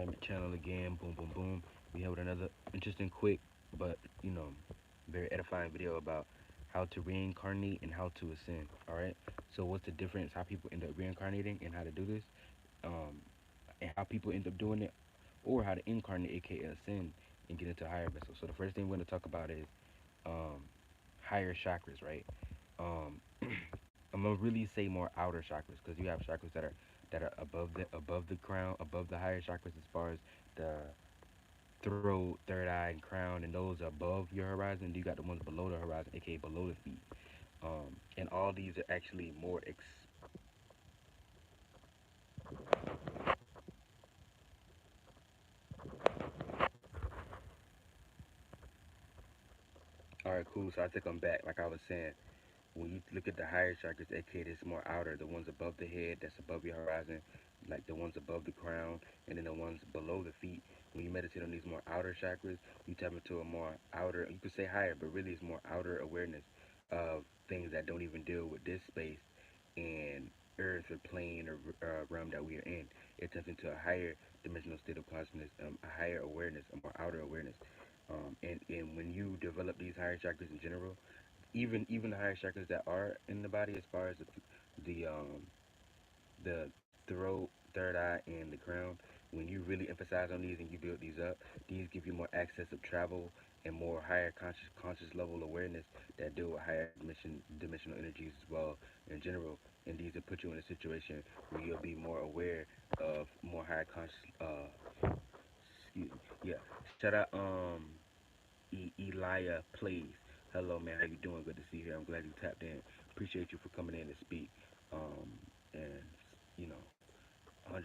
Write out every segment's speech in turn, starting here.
Realignment channel again. Boom, boom, boom. We have another interesting, quick, but very edifying video about how to reincarnate and how to ascend. All right. So what's the difference? How people end up reincarnating and how to do this, um, and how people end up doing it, or how to incarnate, aka ascend, and get into higher vessels. So the first thing we're gonna talk about is um, higher chakras, right? Um, I'm gonna really say more outer chakras because you have chakras that are above the crown, above the higher chakras as far as the throat, third eye, and crown, and those are above your horizon. You got the ones below the horizon, aka below the feet. And all these are actually more all right, cool. So I think I'm back. Like I was saying, when you look at the higher chakras, aka it's more outer, the ones above the head, that's above your horizon, like the ones above the crown, and then the ones below the feet. When you meditate on these more outer chakras, you tap into a more outer, you could say higher, but really it's more outer awareness of things that don't even deal with this space and earth or plane or realm that we are in. It taps into a higher dimensional state of consciousness, a higher awareness, a more outer awareness. And when you develop these higher chakras in general, even the higher chakras that are in the body, as far as the throat, third eye, and the crown, when you really emphasize on these and you build these up, these give you more access of travel and more higher conscious level awareness that deal with higher dimensional energies as well in general. And these will put you in a situation where you'll be more aware of more higher conscious. Excuse me. Yeah. Shout out Elia Plays. Hello, man. How you doing? Good to see you here. I'm glad you tapped in. Appreciate you for coming in to speak. And you know, 100%.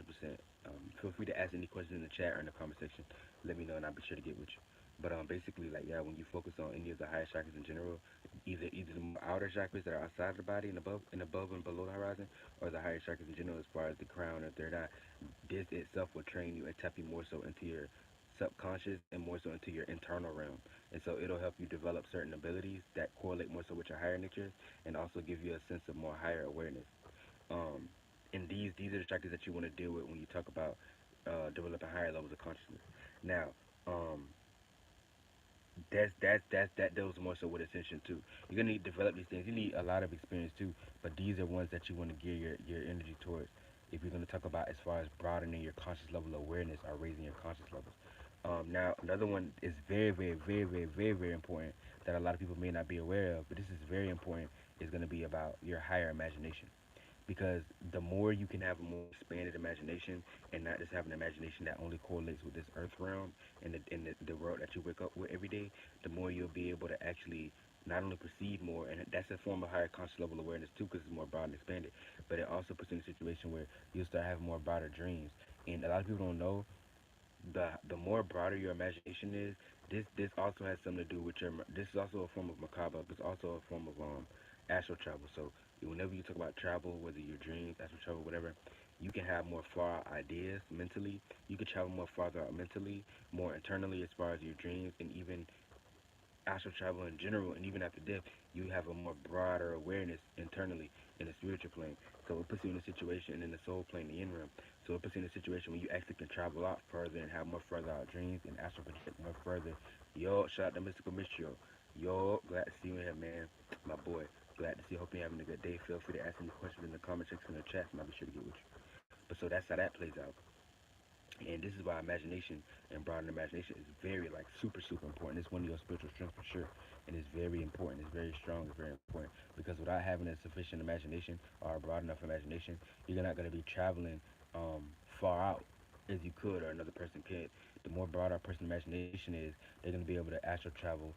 Feel free to ask any questions in the chat or in the comment section. Let me know, and I'll be sure to get with you. But basically, like yeah, when you focus on any of the higher chakras in general, either the more outer chakras that are outside of the body and above and below the horizon, or the higher chakras in general, as far as the crown or third eye, this itself will train you and tap you more so into your subconscious and more so into your internal realm. And so it'll help you develop certain abilities that correlate more so with your higher natures, and also give you a sense of more higher awareness. Um, and these are the chakras that you want to deal with when you talk about developing higher levels of consciousness. Now, um, that deals more so with attention too. You're gonna need to develop these things. You need a lot of experience too, but these are ones that you want to gear your energy towards. If you're gonna talk about as far as broadening your conscious level of awareness or raising your conscious levels. Now another one is very important that a lot of people may not be aware of, but this is very important. Is gonna be about your higher imagination, because the more you can have a more expanded imagination and not just have an imagination that only correlates with this earth realm and the world that you wake up with every day, the more you'll be able to actually not only perceive more, and that's a form of higher conscious level awareness too, because it's more broad and expanded, but it also puts you in a situation where you'll start having more broader dreams. And a lot of people don't know, the more broader your imagination is, this also has something to do with your. This is also a form of macabre, but it's also a form of astral travel. So whenever you talk about travel, whether your dreams, astral travel, whatever, you can have more far out ideas mentally. You can travel more farther out mentally, more internally as far as your dreams, and even astral travel in general, and even after death, you have a more broader awareness internally in the spiritual plane. So it puts you in a situation in the soul plane, the in realm. So it puts you in a situation where you actually can travel out further and have more further out dreams and astral project more further. Yo, shout out to Mystical Mistrio. Yo, glad to see you in here, man. My boy. Glad to see you. Hope you're having a good day. Feel free to ask any questions in the comment section or chat, and I'll be sure to get with you. But so that's how that plays out. And this is why imagination and broadened imagination is very, like, super important. It's one of your spiritual strengths for sure. And it's very important. It's very strong. It's very important. Because without having a sufficient imagination or a broad enough imagination, you're not going to be traveling far out as you could or another person could. The more broad our person's imagination is, they're going to be able to astral travel,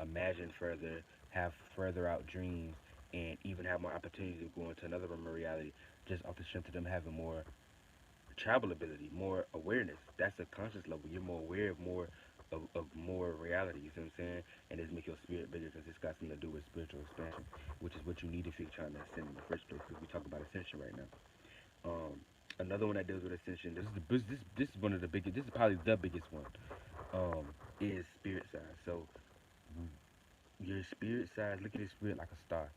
imagine further, have further out dreams, and even have more opportunities to go into another realm of reality just off the strength of them having more travel ability, more awareness. That's a conscious level. You're more aware of more reality. You see what I'm saying? And this make your spirit bigger because it's got something to do with spiritual expansion, which is what you need if you're trying to ascend in the first place. Because we talk about ascension right now. Another one that deals with ascension. This is one of the biggest. This is probably the biggest one. Is spirit side. So your spirit side. Look at your spirit like a star.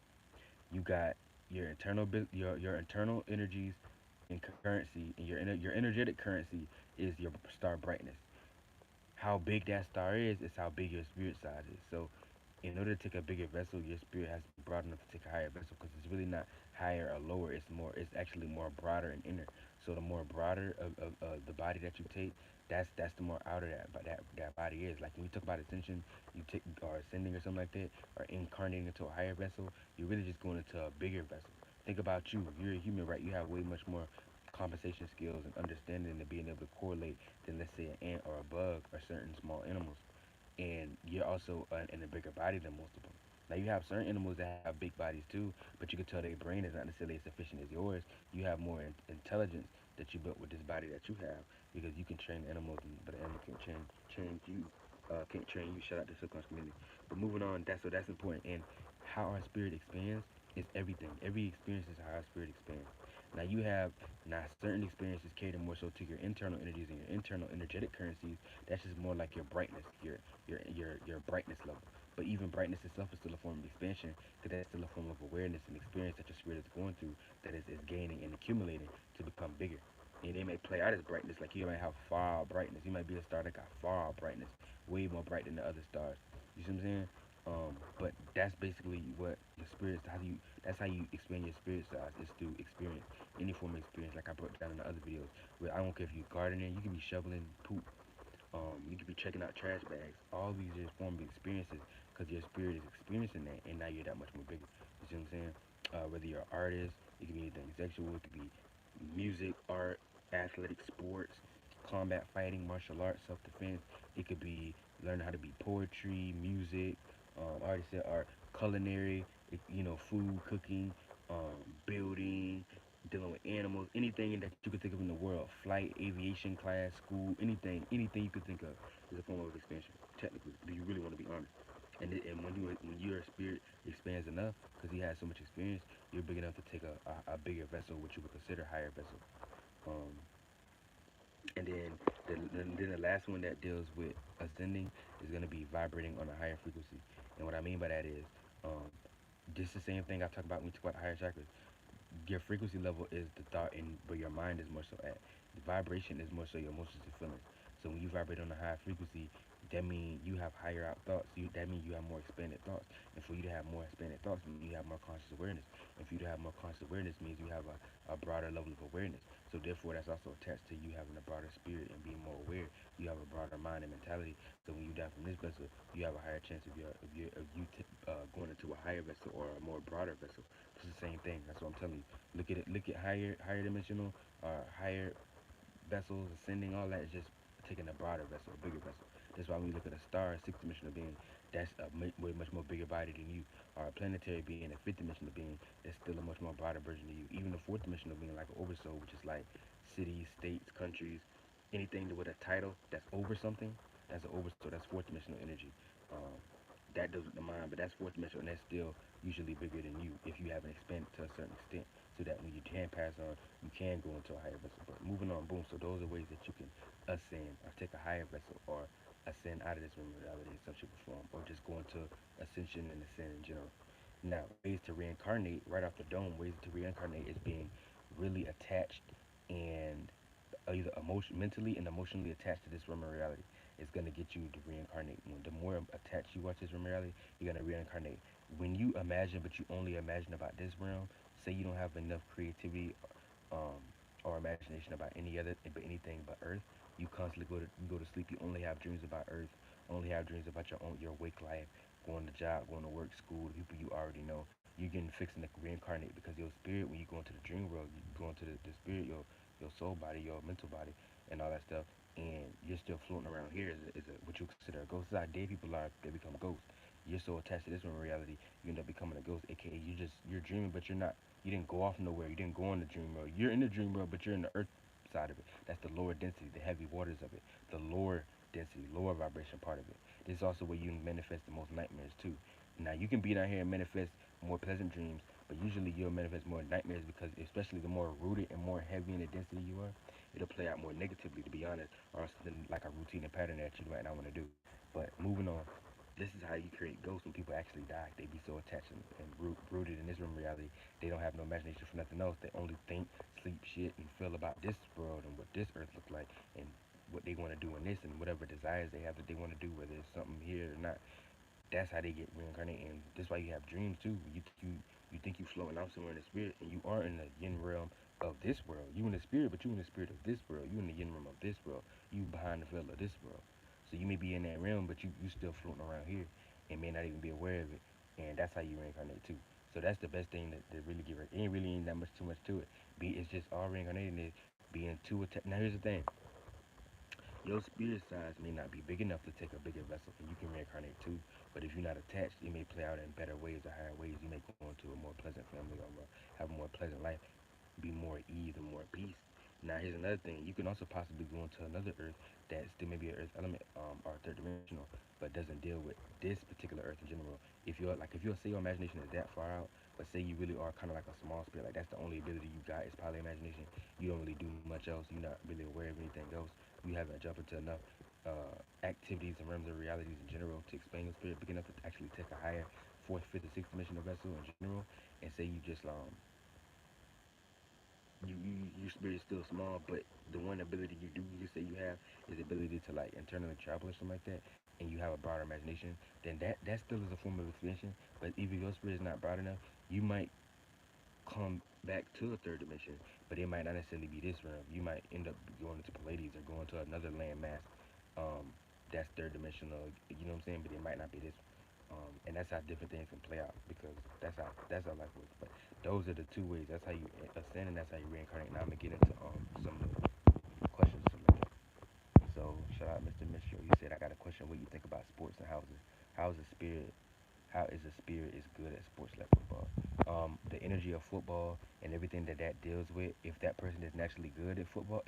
You got your internal your internal energies and currency, and your energetic currency is your star brightness. How big that star is how big your spirit size is. So in order to take a bigger vessel, your spirit has to be broad enough to take a higher vessel, because it's really not higher or lower. It's actually more broader and inner. So the more broader of the body that you take, that's the more outer that body is. Like when we talk about ascension, you take or ascending or something like that, or incarnating into a higher vessel, you're really just going into a bigger vessel. Think about you. You're a human, right? You have way much more compensation skills and understanding and being able to correlate than, let's say, an ant or a bug or certain small animals. And you're also in a bigger body than most of them. Now you have certain animals that have big bodies too, but you can tell their brain is not necessarily as efficient as yours. You have more intelligence that you built with this body that you have, because you can train animals, but an animal can't train you. Can't train you. Shout out to the subconscious community. But moving on, that's important. And how our spirit expands is everything. Every experience is how our spirit expands. Now you have now certain experiences cater more so to your internal energies and your internal energetic currencies. That's just more like your brightness, your brightness level. But even brightness itself is still a form of expansion, because that's still a form of awareness and experience that your spirit is going through, that is gaining and accumulating to become bigger. And it may play out as brightness, like you might have far brightness. You might be a star that got far brightness, way more bright than the other stars. You see what I'm saying? But that's basically what your spirit. That's how you expand your spirit size, is through experience, any form of experience. Like I broke down in the other videos, where I don't care if you gardening, you can be shoveling poop, you could be checking out trash bags. All these are form of experiences, because your spirit is experiencing that, and now you're that much more bigger. You see what I'm saying? Whether you're an artist, it could be anything sexual, it could be music, art, athletic, sports, combat fighting, martial arts, self-defense. It could be learning how to be poetry, music, already said art, culinary, food, cooking, building, dealing with animals, anything that you could think of in the world, flight, aviation class, school, anything you could think of is a form of expansion. Technically, do you really want to be honest? And when your spirit expands enough, because he has so much experience, you're big enough to take a bigger vessel, which you would consider higher vessel. Um, and then the last one that deals with ascending is going to be vibrating on a higher frequency. And what I mean by that is, um, just the same thing I talk about when we talk about higher chakras. Your frequency level is the thought, and where your mind is more so at. The vibration is more so your emotions and feelings. So when you vibrate on a high frequency, that means you have higher out thoughts. That means you have more expanded thoughts. And for you to have more expanded thoughts means you have more conscious awareness. And for you to have more conscious awareness means you have a broader level of awareness. So therefore, that's also attached to you having a broader spirit and being more aware. You have a broader mind and mentality. So when you die from this vessel, you have a higher chance of going into a higher vessel or a more broader vessel. It's the same thing. That's what I'm telling you. Look at it. Look at higher dimensional, higher vessels, ascending. All that is just taking a broader vessel, a bigger vessel. That's why when you look at a star, a sixth dimensional being, that's a way much more bigger body than you. Or a planetary being, a fifth dimensional being, that's still a much more broader version of you. Even a fourth dimensional being, like an oversoul, which is like cities, states, countries, anything with a title that's over something, that's an oversoul. That's fourth dimensional energy. Um, that does with the mind, but that's fourth dimensional, and that's still usually bigger than you if you haven't expanded to a certain extent, so that when you can pass on, you can go into a higher vessel. But moving on, boom. So those are ways that you can ascend or take a higher vessel, or ascend out of this room reality in some shape or form, or just go into ascension and ascend in general. Now, ways to reincarnate right off the dome. Ways to reincarnate is being really attached and either mentally and emotionally attached to this realm of reality. It's gonna get you to reincarnate. The more attached you are to this realm of reality, you're gonna reincarnate. When you imagine, but you only imagine about this realm, say you don't have enough creativity, um, or imagination about anything but Earth. You constantly go to sleep. You only have dreams about Earth. Only have dreams about your wake life, going to job, going to work, school, the people you already know. You're getting fixing to reincarnate, because your spirit, when you go into the dream world, you go into the spirit, your soul body, your mental body, and all that stuff, and you're still floating around here what you consider a ghost. This is how dead people are; they become ghosts. You're so attached to this one reality, you end up becoming a ghost. AKA, you're dreaming, but you're not. You didn't go off nowhere. You didn't go on the dream world. You're in the dream world, but you're in the earth side of it. That's the lower density, the heavy waters of it, the lower density, lower vibration part of it. This is also where you manifest the most nightmares too. Now you can be down here and manifest more pleasant dreams, but usually you'll manifest more nightmares, because especially the more rooted and more heavy in the density you are, it'll play out more negatively, to be honest, or something like a routine and pattern that you might not want to do. But moving on, this is how you create ghosts when people actually die. They be so attached and rooted in this room reality, they don't have no imagination for nothing else. They only think, sleep, shit, and feel about this world and what this earth look like, and what they want to do in this and whatever desires they have that they want to do, whether it's something here or not. That's how they get reincarnated, and that's why you have dreams too. You think you floating out somewhere in the spirit, and you are in the yin realm of this world. You in the spirit, but you in the spirit of this world. You in the yin realm of this world. You behind the veil of this world. So you may be in that realm, but you still floating around here, and may not even be aware of it. And that's how you reincarnate too. So that's the best thing that really give it. Ain't really ain't that much too much to it. It's just all reincarnating is being too attached. Now here's the thing. Your spirit size may not be big enough to take a bigger vessel, and you can reincarnate too. But if you're not attached, it may play out in better ways or higher ways. You may go into a more pleasant family or have a more pleasant life, be more at ease and more at peace. Now, here's another thing. You can also possibly go into another Earth that still may be an Earth element or third dimensional, but doesn't deal with this particular Earth in general. If you're say your imagination is that far out, but say you really are kind of like a small spirit, like that's the only ability you got is probably imagination. You don't really do much else. You're not really aware of anything else. You haven't jumped into enough activities and realms of realities in general to explain your spirit big enough to actually take a higher fourth, fifth, or sixth dimensional vessel in general, and say you just your spirit is still small, but the one ability you say you have is the ability to like internally travel or something like that, and you have a broader imagination, then that still is a form of expansion. But even your spirit is not broad enough, you might come back to a third dimension, but it might not necessarily be this realm. You might end up going into Pallades or going to another landmass that's third dimensional. You know what I'm saying? But it might not be this. And that's how different things can play out because that's how life works. But those are the two ways. That's how you ascend and that's how you reincarnate. Now I'm gonna get into some of the questions. So shout out Mr. Mitchell. You said I got a question. What you think about sports and how's the spirit how is a spirit is good at sports like football. The energy of football and everything that deals with. If that person is naturally good at football,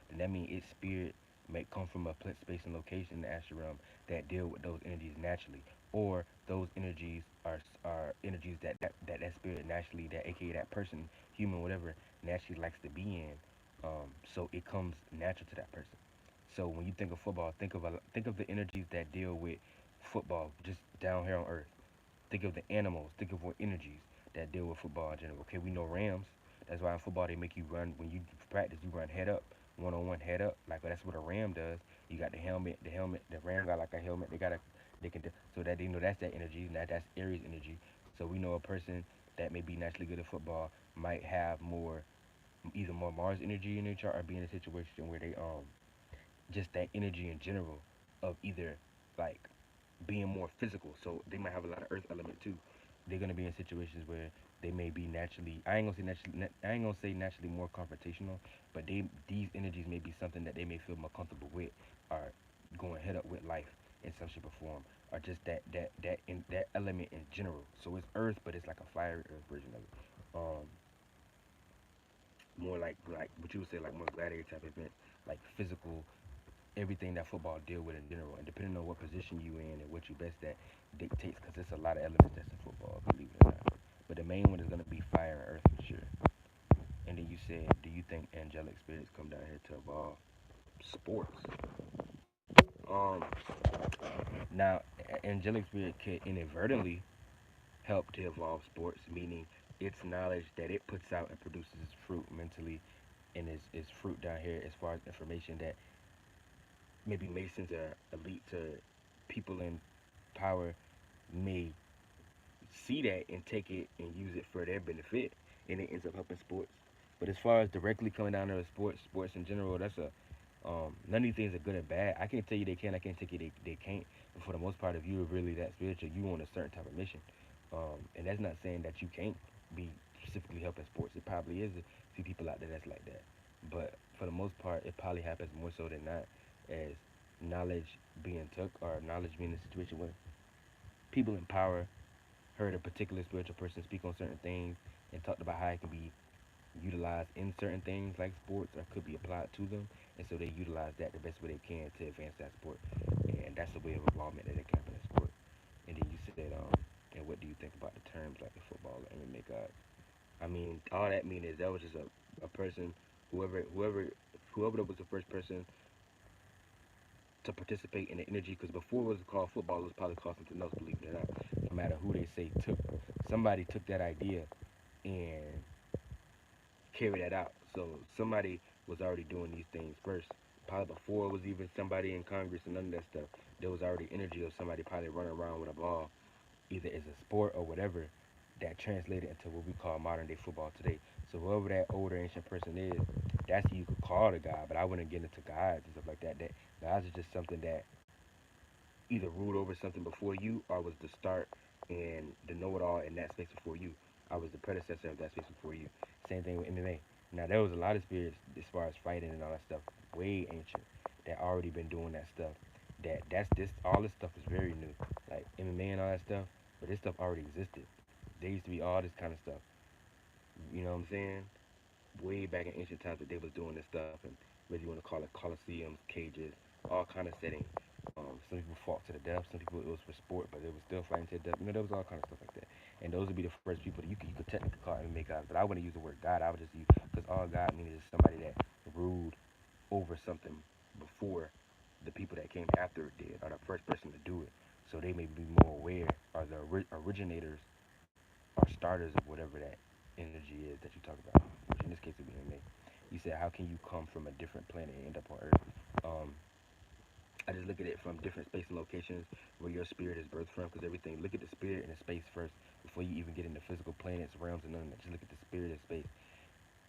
then that means its spirit may come from a space and location in the astral realm that deal with those energies naturally, or those energies are energies that spirit naturally that aka that person, human, whatever, naturally likes to be in. So it comes natural to that person. So when you think of football, think of the energies that deal with football just down here on earth. Think of the animals. Think of what energies that deal with football in general. Okay, we know rams. That's why in football they make you run when you practice. You run head up, one on one, head up. Like that's what a ram does. You got the helmet. The helmet. The ram got like a helmet. They can so that they know that's that energy. And that's Aries energy. So we know a person that may be naturally good at football might have either more Mars energy in their chart or be in a situation where they just that energy in general of either like being more physical. So they might have a lot of earth element too. They're gonna be in situations where they may be naturally. I ain't gonna say naturally more confrontational, but these energies may be something that they may feel more comfortable with, or going head up with life in some shape or form, or just that element in general. So it's earth, but it's like a fiery earth version of it. More like what you would say like more gladiator type events, like physical everything that football deal with in general. And depending on what position you in and what you best at dictates because there's a lot of elements that's in football, believe it or not. But the main one is gonna be fire and earth for sure. And then you said, do you think angelic spirits come down here to evolve sports? Um, now angelic spirit can inadvertently help to evolve sports, meaning its knowledge that it puts out and produces fruit mentally and is fruit down here as far as information that maybe Masons are elite to people in power may see that and take it and use it for their benefit, and it ends up helping sports. But as far as directly coming down to sports in general, that's a none of these things are good or bad. I can't tell you they can, I can't tell you they can't. But for the most part, if you're really that spiritual, you on a certain type of mission, and that's not saying that you can't be specifically helping sports. It probably is a few people out there that's like that, but for the most part, it probably happens more so than not as knowledge being took or knowledge being in a situation where people in power heard a particular spiritual person speak on certain things and talked about how it can be utilized in certain things like sports or could be applied to them, and so they utilize that the best way they can to advance that sport, and that's the way of involvement that they can happen in sport. And then you said, and what do you think about the terms like the football and MMA God? I mean, all that mean is that was just a person, whoever that was the first person to participate in the energy because before it was called football, it was probably called something else, believe it or not. No matter who they say somebody took that idea and carry that out. So somebody was already doing these things first Probably before it was even somebody in Congress and none of that stuff. There was already energy of somebody probably running around with a ball, either as a sport or whatever, that translated into what we call modern day football today. So whoever that older ancient person is, that's who you could call the God. But I wouldn't get into gods and stuff like that. That gods is just something that either ruled over something before you or was the start and the know-it-all in that space before you. I was the predecessor of that space before you. Same thing with MMA. Now there was a lot of spirits as far as fighting and all that stuff, way ancient, that already been doing that stuff. That's this all this stuff is very new, like MMA and all that stuff. But this stuff already existed. There used to be all this kind of stuff. You know what I'm saying? Way back in ancient times that they was doing this stuff, and whether you want to call it coliseums, cages, all kind of settings. Some people fought to the death. Some people it was for sport, but they was still fighting to the death. You know, there was all kind of stuff like that. And those would be the first people that you could technically call MMA gods, but I wouldn't use the word God. I would just use because all God means is somebody that ruled over something before the people that came after it did, or the first person to do it. So they may be more aware, or the originators or starters of whatever that energy is that you talk about, which in this case would be MMA. You said, how can you come from a different planet and end up on Earth? Um, I just look at it from different space and locations where your spirit is birthed from, because everything. Look at the spirit and the space first before you even get into physical planets, realms, and none of that. Just look at the spirit and space.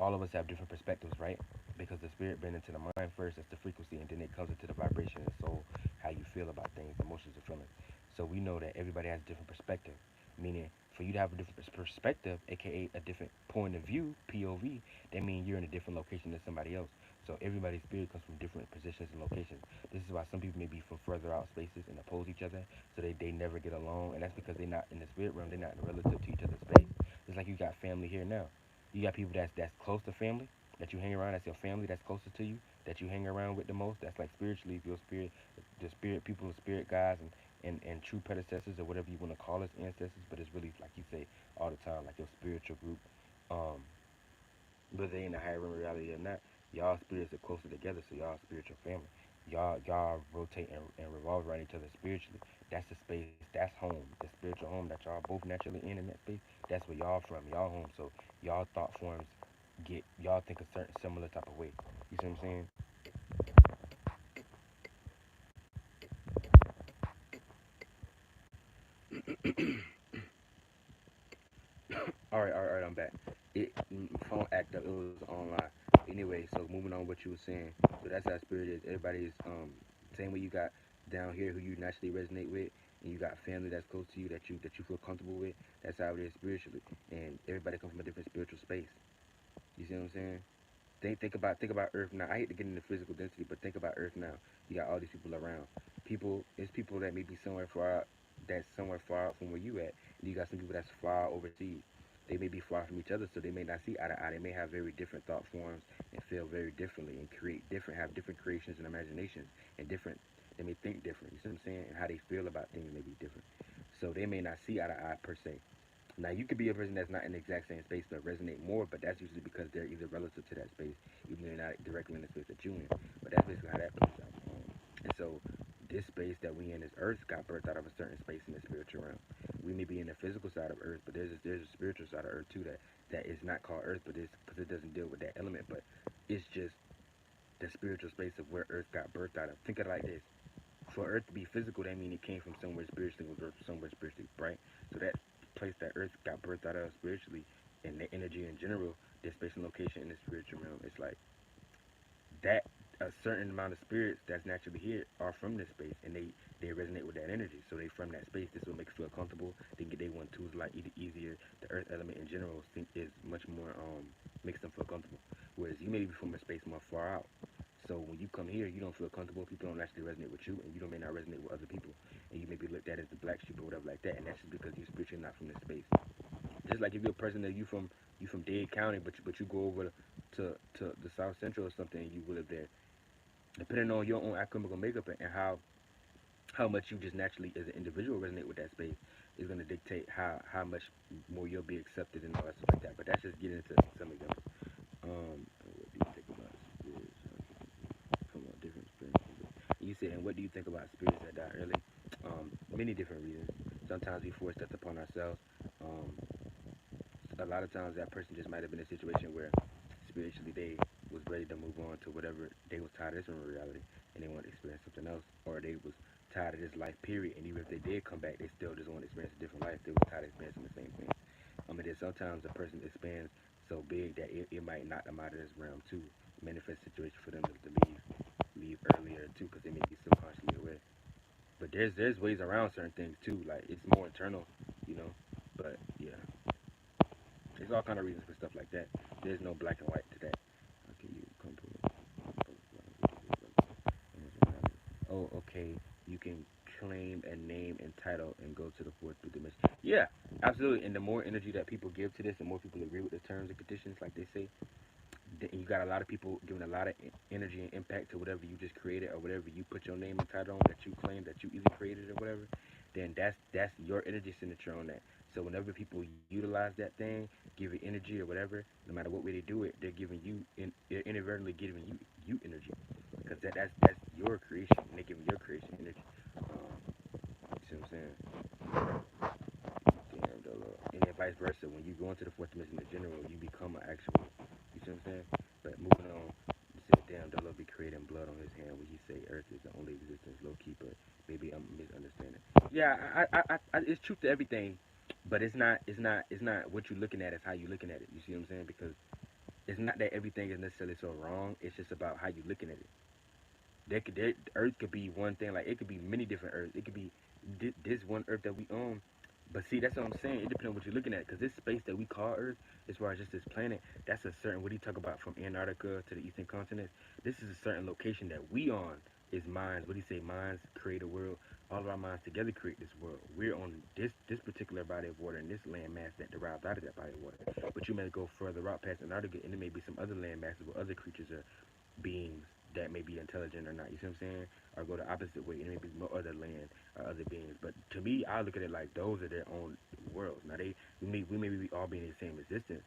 All of us have different perspectives, right? Because the spirit been into the mind first, that's the frequency, and then it comes into the vibration and soul, how you feel about things, emotions, and feelings. So we know that everybody has a different perspective, meaning for you to have a different perspective, aka a different point of view, POV, that means you're in a different location than somebody else. So everybody's spirit comes from different positions and locations. This is why some people may be from further out spaces and oppose each other, so they never get along, and that's because they're not in the spirit realm, they're not relative to each other's space. It's like you got family here now. You got people that's close to family, that you hang around, that's your family, that's closest to you, that you hang around with the most. That's like spiritually, your spirit, the spirit people, the spirit guys, and true predecessors or whatever you want to call us, ancestors. But it's really like you say all the time, like your spiritual group. Um, whether they in the higher realm reality or not, y'all spirits are closer together, so y'all spiritual family. Y'all rotate and revolve around each other spiritually. That's the space. That's home. The spiritual home that y'all both naturally in that space. That's where y'all from. Y'all home. So y'all thought forms get y'all think a certain similar type of way. You see what I'm saying? All right. I'm back. Phone act up. It was online. Anyway, so moving on, what you were saying. So that's how spirit is. Everybody is same way you got down here who you naturally resonate with, and you got family that's close to you that you feel comfortable with. That's how it is spiritually, and everybody comes from a different spiritual space. You see what I'm saying? Think about Earth now. I hate to get into physical density, but think about Earth now. You got all these people around. It's people that may be somewhere far out, that's somewhere far out from where you at. And you got some people that's far overseas. They may be far from each other, so they may not see eye to eye. They may have very different thought forms and feel very differently and have different creations and imaginations and different. They may think different. You see what I'm saying? And how they feel about things may be different. So they may not see eye to eye per se. Now you could be a person that's not in the exact same space but resonate more, but that's usually because they're either relative to that space, even though they're not directly in the space that you in. But that's basically how that plays out. And so this space that we in, this Earth, got birthed out of a certain space in the spiritual realm. We may be in the physical side of Earth, but there's a spiritual side of Earth too that is not called Earth, but it's because it doesn't deal with that element. But it's just the spiritual space of where Earth got birthed out of. Think of it like this: for Earth to be physical, that means it came from somewhere spiritually, was birthed somewhere spiritually, right? So that place that Earth got birthed out of spiritually, and the energy in general, this space and location in the spiritual realm, it's like that a certain amount of spirits that's naturally here are from this space, and they resonate with that energy. So they from that space. This will make you feel comfortable. They get they one too is like easier. The Earth element in general is much more makes them feel comfortable. Whereas you may be from a space more far out. So when you come here, you don't feel comfortable. People don't actually resonate with you, and you don't may not resonate with other people, and you may be looked at as the black sheep or whatever like that. And that's just because you're spiritually not from this space. Just like if you're a person that you from Dade County, but you go over to the South Central or something, and you live there. Depending on your own alchemical makeup and how much you just naturally as an individual resonate with that space is going to dictate how much more you'll be accepted and all that stuff like that. But that's just getting into some examples. What do you think about spirits? Come on, different experiences. You said, and what do you think about spirits that die early? Many different reasons. Sometimes we force that upon ourselves. Um, a lot of times that person just might have been in a situation where spiritually they was ready to move on to whatever they was tired of this in reality, and they wanted to experience something else, or they was tired of this life period, and even if they did come back, they still just want to experience a different life. They was tired of experiencing the same thing. Then sometimes a person expands so big that it might knock them out of this realm too. Manifest situation for them to leave earlier too, because they may be subconsciously aware. But there's ways around certain things too. Like it's more internal, you know. But yeah, there's all kind of reasons for stuff like that. There's no black and white to that. How can you come to oh, okay. You can claim a name and title and go to the fourth fifth dimension. Yeah, absolutely. And the more energy that people give to this, the more people agree with the terms and conditions, like they say, you got a lot of people giving a lot of energy and impact to whatever you just created or whatever you put your name and title on that you claim that you either created or whatever. Then that's your energy signature on that. So whenever people utilize that thing, give it energy or whatever, no matter what way they do it, they're giving you they're inadvertently giving you energy because that's your creation and they're giving your creation energy. You see what I'm saying? Damn, Dolo. And then vice versa. When you go into the fourth dimension in general, you become an actual. You see what I'm saying? But moving on, you said, damn, Dolo be creating blood on his hand when he say Earth is the only existence, low key. But maybe I'm misunderstanding. Yeah, it's truth to everything, but it's not what you're looking at. It's how you're looking at it. You see what I'm saying? Because it's not that everything is necessarily so wrong. It's just about how you're looking at it. Earth could be one thing, like it could be many different Earths. It could be this one Earth that we own. But see, that's what I'm saying. It depends on what you're looking at, because this space that we call Earth, as far as just this planet, that's a certain. What do you talk about from Antarctica to the eastern continent? This is a certain location that we on. Is minds. What do you say? Minds create a world. All of our minds together create this world. We're on this particular body of water and this land mass that derives out of that body of water. But you may go further out past Antarctica, and there may be some other land masses where other creatures are beings that may be intelligent or not. You see what I'm saying? Or go the opposite way. It may be no other land or other beings. But to me, I look at it like those are their own worlds. Now we may be all be in the same existence,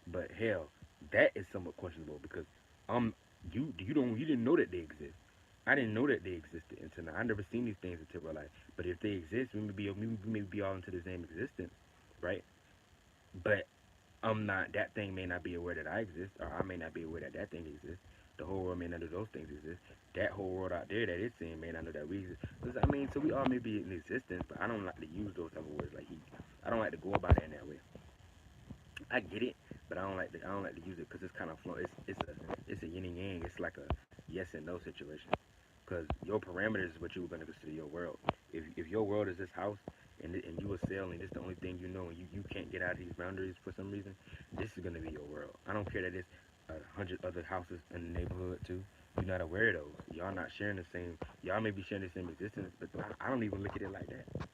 but hell, that is somewhat questionable because you didn't know that they exist. I didn't know that they existed until now. I never seen these things until real life. But if they exist, we may be all into the same existence, right? But I'm not. That thing may not be aware that I exist, or I may not be aware that that thing exists. The whole world may not know those things exist. That whole world out there that it's seeing may not know that we exist. 'Cause, so we all may be in existence, but I don't like to use those type of words like he. I don't like to go about it in that way. I get it, but I don't like to use it because it's kind of flow. It's a yin and yang. It's like a yes and no situation. Because your parameters is what you were gonna consider your world. If your world is this house and you a cell and this the only thing you know and you can't get out of these boundaries for some reason, this is gonna be your world. I don't care that it's 100 other houses in the neighborhood too. You're not aware of those. Y'all not sharing the same. Y'all may be sharing the same existence, but I don't even look at it like that.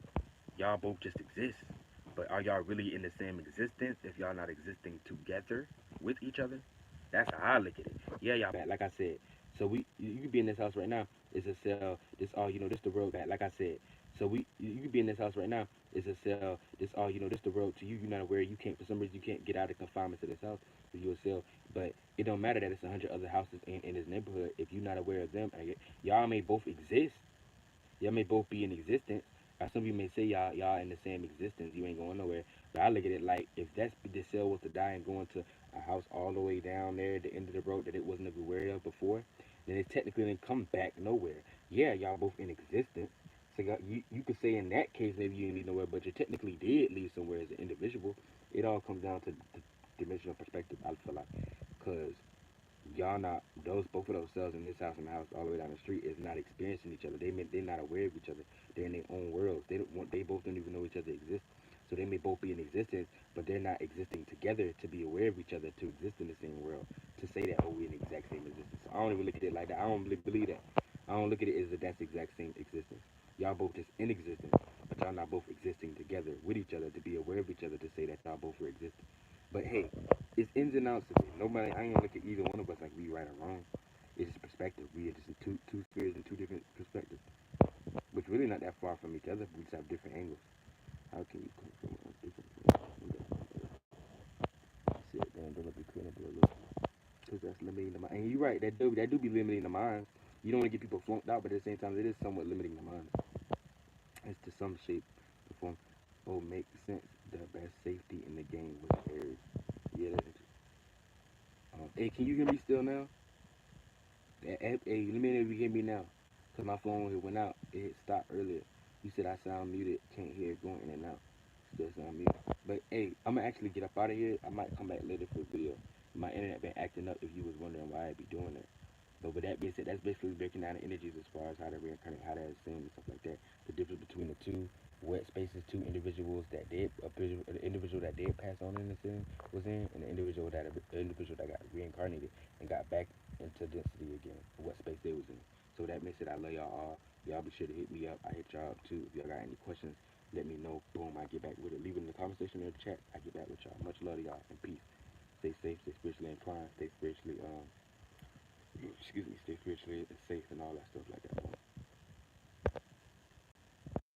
Y'all both just exist. But are y'all really in the same existence if y'all not existing together with each other? That's how I look at it. Yeah, y'all back, like I said. So you could be in this house right now. It's a cell. This all you know. This the road back, like I said. So you could be in this house right now. It's a cell. This all you know. This the road to you. You're not aware. You can't for some reason you can't get out of confinement to this house. So you a cell. But it don't matter that it's 100 other houses in this neighborhood. If you're not aware of them, y'all may both exist. Y'all may both be in existence. Some of you may say y'all in the same existence. You ain't going nowhere. But I look at it like if that's the cell was to die and go into a house all the way down there at the end of the road that it wasn't aware of before, then it technically didn't come back nowhere. Yeah, y'all both in existence. So you could say in that case maybe you didn't leave nowhere, but you technically did leave somewhere as an individual. It all comes down to the dimensional perspective. I feel like, because y'all not those both of those cells in this house and the house all the way down the street is not experiencing each other. They're not aware of each other. They're in their own worlds. They both don't even know each other exist. So they may both be in existence, but they're not existing together to be aware of each other to exist in the same world. To say that we're in the exact same existence. So I don't even look at it like that. I don't really believe that. I don't look at it as that that's the exact same existence. Y'all both just in existence, but y'all not both existing together with each other to be aware of each other to say that y'all both are existing. But hey, it's ins and outs of it. Nobody, I ain't gonna look at either one of us like we right or wrong. It's just perspective. We are just in two spheres and two different perspectives, which really not that far from each other. We just have different angles. How can you come from a different shit? Damn, don't be creating a look. Because that's limiting the mind. And you're right. That do be limiting the minds. You don't want to get people flunked out, but at the same time, it is somewhat limiting the minds. It's to some shape or form. Oh, make sense. The best safety in the game was Aries. Yeah, hey, can you hear me still now? Hey, let me know if you hear me now. Because my phone it went out. It hit stop earlier. You said I sound muted. Can't hear it going in and out. Still sound muted. But hey, I'm going to actually get up out of here. I might come back later for a video. My internet been acting up if you was wondering why I be doing that. But with that being said, that's basically breaking down the energies as far as how to reincarnate, how to ascend and stuff like that. The difference between the two wet spaces, two individuals that did the individual that did pass on in the sin was in, and the individual that got reincarnated and got back into density again, what space they was in. So that makes it I love y'all all. Y'all be sure to hit me up. I hit y'all up too. If y'all got any questions, let me know. Boom, I get back with it. Leave it in the conversation or the chat. I get back with y'all. Much love to y'all and peace. Stay safe, stay spiritually inclined, stay spiritually excuse me, stay spiritually safe and all that stuff like that.